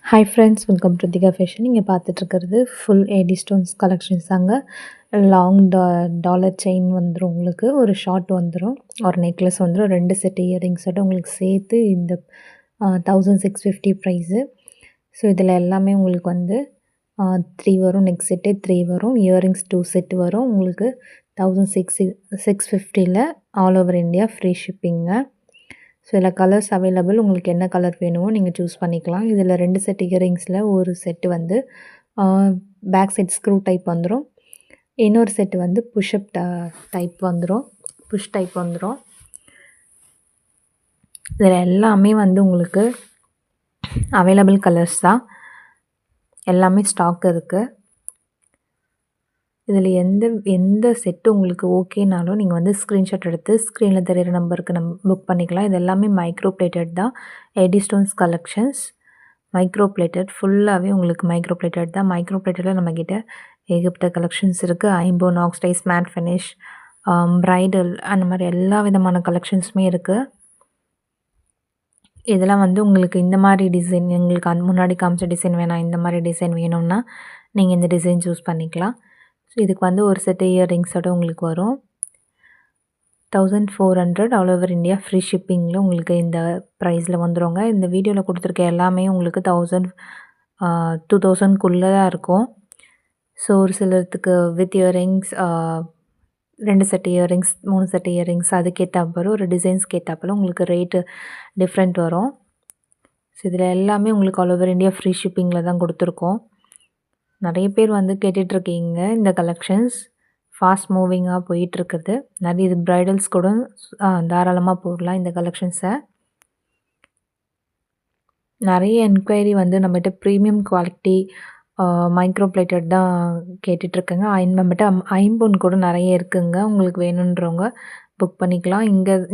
Hi friends, welcome to Digha fashion. நீங்கள் பார்த்துட்ருக்கிறது full ஏடி stones collections தாங்க. Long dollar chain வந்துடும், உங்களுக்கு ஒரு ஷார்ட் வந்துடும், ஒரு நெக்லஸ் வந்துடும், 2 செட் இயரிங்ஸோட உங்களுக்கு சேர்த்து இந்த 1650 ப்ரைஸு. ஸோ இதில் எல்லாமே உங்களுக்கு வந்து 3 வரும், நெக் செட்டே 3 வரும், இயரிங்ஸ் 2 செட் வரும். உங்களுக்கு 1650 ஆல் ஓவர் இந்தியா ஃப்ரீ ஷிப்பிங்க. ஸோ இதில் கலர்ஸ் அவைலபிள். உங்களுக்கு என்ன கலர் வேணுமோ நீங்கள் சூஸ் பண்ணிக்கலாம். இதில் 2 செட் இயரிங்ஸில் ஒரு செட்டு வந்து பேக் சைட் ஸ்க்ரூ டைப் வந்துடும், இன்னொரு செட்டு வந்து புஷ்அப் டைப் வந்துடும், புஷ் டைப் வந்துடும். இதில் எல்லாமே வந்து உங்களுக்கு அவைலபிள் கலர்ஸ் தான், எல்லாமே ஸ்டாக் இருக்குது. இதில் எந்த செட்டு உங்களுக்கு ஓகேனாலும் நீங்கள் வந்து ஸ்க்ரீன்ஷாட் எடுத்து ஸ்க்ரீனில் தெரியிற நம்பருக்கு புக் பண்ணிக்கலாம். இது எல்லாமே மைக்ரோ பிளேட்டட் தான், AD stones collections. Micro plated ஃபுல்லாகவே உங்களுக்கு மைக்ரோ பிளேட்டட் தான். மைக்ரோ பிளேட்டடில் நம்மக்கிட்ட ஏகப்பட்ட கலெக்ஷன்ஸ் இருக்குது. ஐம்போன், ஆக்ஸ்டைஸ், மேட் ஃபினிஷ், ப்ரைடல், அந்த மாதிரி எல்லா விதமான கலெக்ஷன்ஸுமே இருக்குது. இதெல்லாம் வந்து உங்களுக்கு இந்த மாதிரி டிசைன், எங்களுக்கு முன்னாடி காமிச்ச டிசைன் வேணாம், இந்த மாதிரி டிசைன் வேணும்னா நீங்கள் இந்த டிசைன் சூஸ் பண்ணிக்கலாம். ஸோ இதுக்கு வந்து ஒரு செட் இயரிங்ஸோட உங்களுக்கு வரும் 1400 ஆல் ஓவர் இந்தியா ஃப்ரீ ஷிப்பிங்கில் உங்களுக்கு இந்த ப்ரைஸில் வந்துடுங்க. இந்த வீடியோவில் கொடுத்துருக்க எல்லாமே உங்களுக்கு 2000 தான் இருக்கும். ஸோ ஒரு சிலருக்கு with earrings 2 set earrings, 3 set earrings அதுக்கேற்றாப்புல ஒரு டிசைன்ஸ்க்கு ஏற்றாப்புல உங்களுக்கு ரேட்டு டிஃப்ரெண்ட் வரும். ஸோ இதில் எல்லாமே உங்களுக்கு ஆல் ஓவர் இந்தியா ஃப்ரீ ஷிப்பிங்கில் தான் கொடுத்துருக்கோம். நிறைய பேர் வந்து கேட்டுட்ருக்கீங்க இந்த கலெக்ஷன்ஸ், ஃபாஸ்ட் மூவிங்காக போயிட்டுருக்குது. நிறைய இது ப்ரைடல்ஸ் கூட தாராளமாக போடலாம் இந்த கலெக்ஷன்ஸை. நிறைய என்கொயரி வந்து நம்மகிட்ட ப்ரீமியம் குவாலிட்டி மைக்ரோ பிளேட்டட் தான் கேட்டுட்ருக்கேங்க. நம்மகிட்ட ஐம்பொன் கூட நிறைய இருக்குங்க. உங்களுக்கு வேணுன்றவங்க புக் பண்ணிக்கலாம்.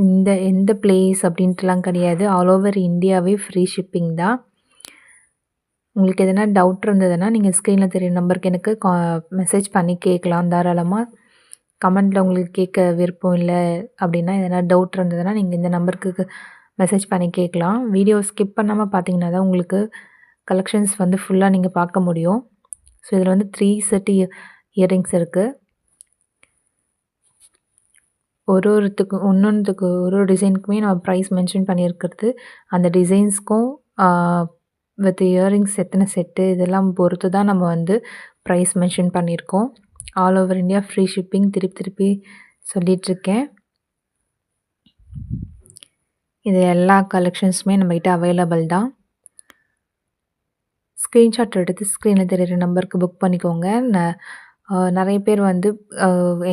இங்கே எந்த பிளேஸ் அப்படின்ட்டுலாம் கிடையாது, ஆல் ஓவர் இந்தியாவே ஃப்ரீ ஷிப்பிங் தான். உங்களுக்கு எதனா டவுட் இருந்ததுன்னா நீங்கள் ஸ்க்ரீனில் தெரியுற நம்பருக்கு எனக்கு மெசேஜ் பண்ணி கேட்கலாம் தாராளமாக. கமெண்ட்டில் உங்களுக்கு கேட்க விருப்பம் இல்லை அப்படின்னா, எதனா டவுட் இருந்ததுன்னா நீங்கள் இந்த நம்பருக்கு மெசேஜ் பண்ணி கேட்கலாம். வீடியோ ஸ்கிப் பண்ணாமல் பார்த்தீங்கன்னா தான் உங்களுக்கு கலெக்ஷன்ஸ் வந்து ஃபுல்லாக நீங்கள் பார்க்க முடியும். ஸோ இதில் வந்து 3 செட் இயரிங்ஸ் இருக்குது. ஒன்னொன்றுத்துக்கு ஒரு டிசைனுக்குமே நான் ப்ரைஸ் மென்ஷன் பண்ணியிருக்கிறது அந்த டிசைன்ஸ்க்கும் வித் இயரிங்ஸ் எத்தனை செட்டு இதெல்லாம் பொறுத்து தான் நம்ம வந்து ப்ரைஸ் மென்ஷன் பண்ணியிருக்கோம். All over India free shipping திருப்பி சொல்லிகிட்ருக்கேன். இது எல்லா கலெக்ஷன்ஸுமே நம்மகிட்ட அவைலபிள் தான். ஸ்க்ரீன்ஷாட் எடுத்து ஸ்க்ரீனில் தெரியிற நம்பருக்கு புக் பண்ணிக்கோங்க. நிறைய பேர் வந்து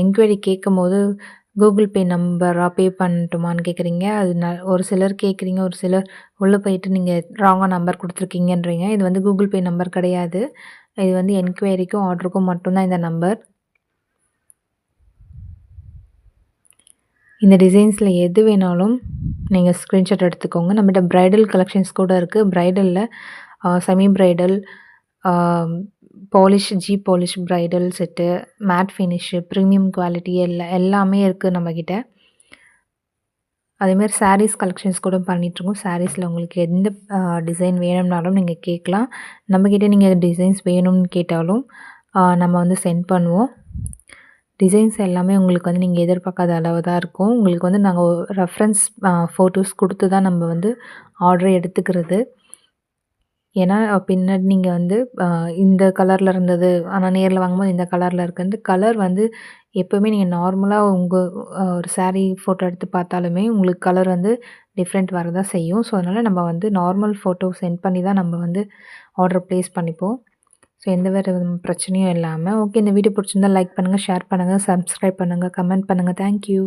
என்கொயரி கேட்கும்போது கூகுள் பே நம்பராக பே பண்ணட்டுமான்னு கேட்குறீங்க. அது ஒரு சிலர் கேட்குறீங்க, ஒரு சிலர் உள்ளே போயிட்டு நீங்கள் ராங்காக நம்பர் கொடுத்துருக்கீங்கன்றீங்க. இது வந்து கூகுள் பே நம்பர் கிடையாது. இது வந்து என்கொயரிக்கும் ஆர்டருக்கும் மட்டும்தான் இந்த நம்பர். இந்த டிசைன்ஸில் எது வேணாலும் நீங்கள் ஸ்க்ரீன்ஷாட் எடுத்துக்கோங்க. நம்மகிட்ட ப்ரைடல் கலெக்ஷன்ஸ் கூட இருக்குது. ப்ரைடலில் semi bridal, polish, polish bridal set, matte finish, premium quality எல்லாமே இருக்குது நம்மக்கிட்ட. அதேமாதிரி சாரீஸ் கலெக்ஷன்ஸ் கூட பண்ணிகிட்ருக்கோம். சாரீஸில் உங்களுக்கு எந்த டிசைன் வேணும்னாலும் நீங்கள் கேட்கலாம். நம்மக்கிட்ட நீங்கள் டிசைன்ஸ் வேணும்னு கேட்டாலும் நம்ம வந்து சென்ட் பண்ணுவோம். டிசைன்ஸ் எல்லாமே உங்களுக்கு வந்து நீங்கள் எதிர்பார்க்காத அளவு தான் இருக்கும். உங்களுக்கு வந்து நாங்கள் ரெஃபரன்ஸ் ஃபோட்டோஸ் கொடுத்து தான் நம்ம வந்து ஆர்டரை எடுத்துக்கிறது. ஏன்னா பின்னாடி நீங்கள் வந்து இந்த கலரில் இருந்தது, ஆனால் நேரில் வாங்கும்போது இந்த கலரில் இருக்குன்ட்டு கலர் வந்து எப்போவுமே நீங்கள் நார்மலாக உங்கள் ஒரு சாரீ ஃபோட்டோ எடுத்து பார்த்தாலுமே உங்களுக்கு கலர் வந்து டிஃப்ரெண்ட் வரதான் செய்யும். ஸோ அதனால் நம்ம வந்து நார்மல் ஃபோட்டோ சென்ட் பண்ணி தான் நம்ம வந்து ஆர்டர் ப்ளேஸ் பண்ணிப்போம். ஸோ எந்த வேறு பிரச்சனையும் இல்லாமல். ஓகே, இந்த வீடியோ பிடிச்சிருந்தால் லைக் பண்ணுங்கள், ஷேர் பண்ணுங்கள், சப்ஸ்கிரைப் பண்ணுங்கள், கமெண்ட் பண்ணுங்கள். தேங்க்யூ.